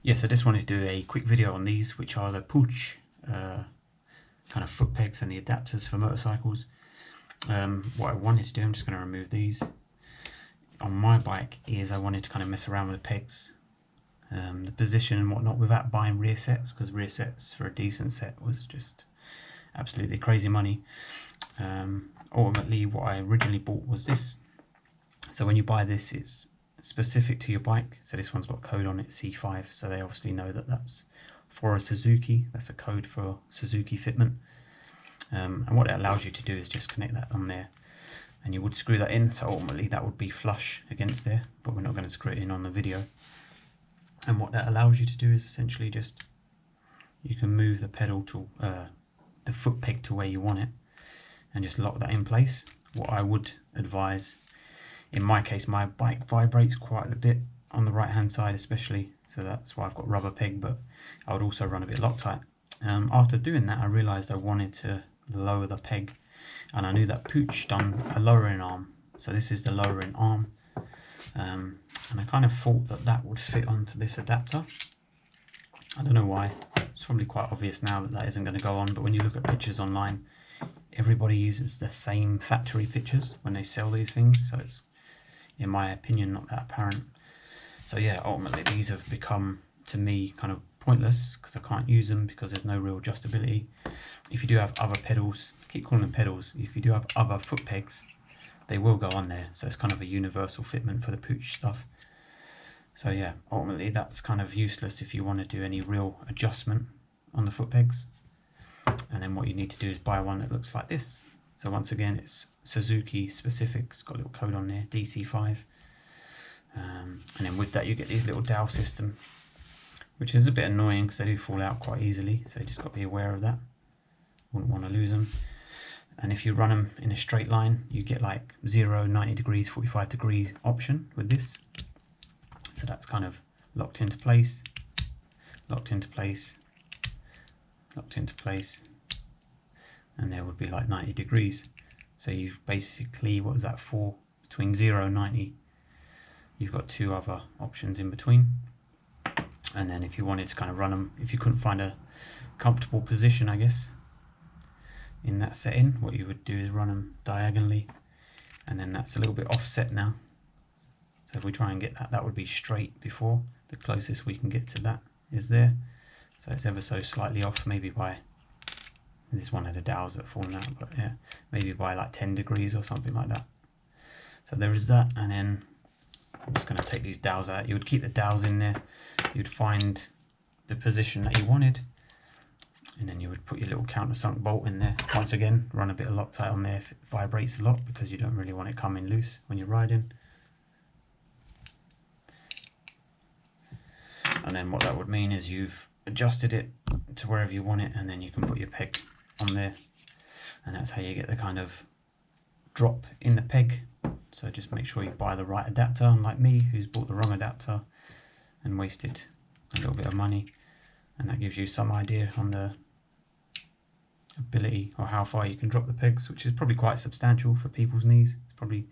Yes, I just wanted to do a quick video on these, which are the Puig kind of foot pegs and the adapters for motorcycles. What I wanted to do, I'm just going to remove these. On my bike is I wanted to kind of mess around with the pegs, the position and whatnot, without buying rear sets, because rear sets for a decent set was just absolutely crazy money. Ultimately, what I originally bought was this. So when you buy this, it's specific to your bike. So this one's got a code on it, C5, so they obviously know that that's for a Suzuki. That's a code for Suzuki fitment. And what it allows you to do is just connect that on there, and you would screw that in, so ultimately that would be flush against there, but we're not going to screw it in on the video. And what that allows you to do is essentially just, you can move the pedal to the foot peg to where you want it and just lock that in place. What I would advise, in my case, my bike vibrates quite a bit on the right hand side especially, so that's why I've got rubber peg, but I would also run a bit Loctite. After doing that, I realised I wanted to lower the peg, and I knew that Puig done a lowering arm, so this is the lowering arm, and I kind of thought that that would fit onto this adapter. I don't know why. It's probably quite obvious now that that isn't going to go on, but when you look at pictures online, everybody uses the same factory pictures when they sell these things, so it's, in my opinion, not that apparent. So yeah, ultimately these have become, to me, kind of pointless because I can't use them because there's no real adjustability. If you do have other pedals, I keep calling them pedals, if you do have other foot pegs, they will go on there, so it's kind of a universal fitment for the Puig stuff. So yeah, ultimately that's kind of useless if you want to do any real adjustment on the foot pegs. And then what you need to do is buy one that looks like this. So once again, it's Suzuki specific, it's got a little code on there, DC5. And then with that you get these little dowel system, which is a bit annoying because they do fall out quite easily, so you just got to be aware of that. Wouldn't want to lose them. And if you run them in a straight line, you get like 0, 90 degrees, 45 degrees option with this. So that's kind of locked into place, locked into place, locked into place, and there would be like 90 degrees. So you've basically, what was that for? Between 0 and 90, you've got two other options in between. And then if you wanted to kind of run them, if you couldn't find a comfortable position, I guess, in that setting, what you would do is run them diagonally, and then that's a little bit offset now. So if we try and get that, that would be straight before. The closest we can get to that is there. So it's ever so slightly off, maybe by, this one had the dowels that have fallen out, but yeah, maybe by like 10 degrees or something like that. So there is that, and then I'm just going to take these dowels out. You would keep the dowels in there, you'd find the position that you wanted, and then you would put your little countersunk bolt in there. Once again, run a bit of Loctite on there if it vibrates a lot, because you don't really want it coming loose when you're riding. And then what that would mean is you've adjusted it to wherever you want it, and then you can put your peg on there, and that's how you get the kind of drop in the peg. So just make sure you buy the right adapter, unlike me, who's bought the wrong adapter and wasted a little bit of money. And that gives you some idea on the ability, or how far you can drop the pegs, which is probably quite substantial for people's knees. It's probably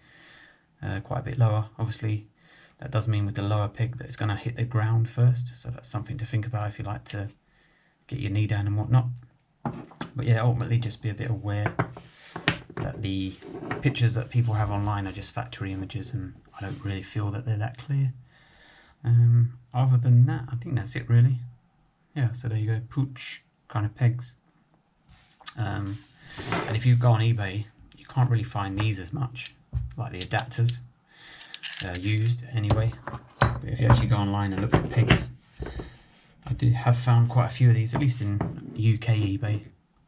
quite a bit lower. Obviously that does mean with the lower peg that it's going to hit the ground first, so that's something to think about if you like to get your knee down and whatnot. But yeah, ultimately just be a bit aware that the pictures that people have online are just factory images, and I don't really feel that they're that clear. Other than that, I think that's it really. Yeah, so there you go, Puig kind of pegs. And if you go on eBay, you can't really find these as much, like the adapters used anyway. But if you actually go online and look at pegs, I have found quite a few of these, at least in UK eBay.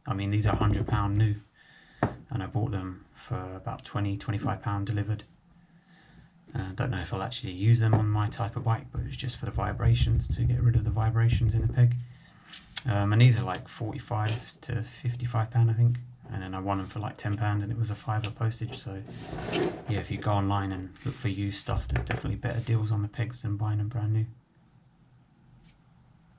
I mean, these are £100 new, and I bought them for about £20–25 delivered. Don't know if I'll actually use them on my type of bike, but it was just for the vibrations, to get rid of the vibrations in the peg. And these are like £45 to £55, I think. And then I won them for like £10, and it was a £5 postage. So yeah, if you go online and look for used stuff, there's definitely better deals on the pegs than buying them brand new.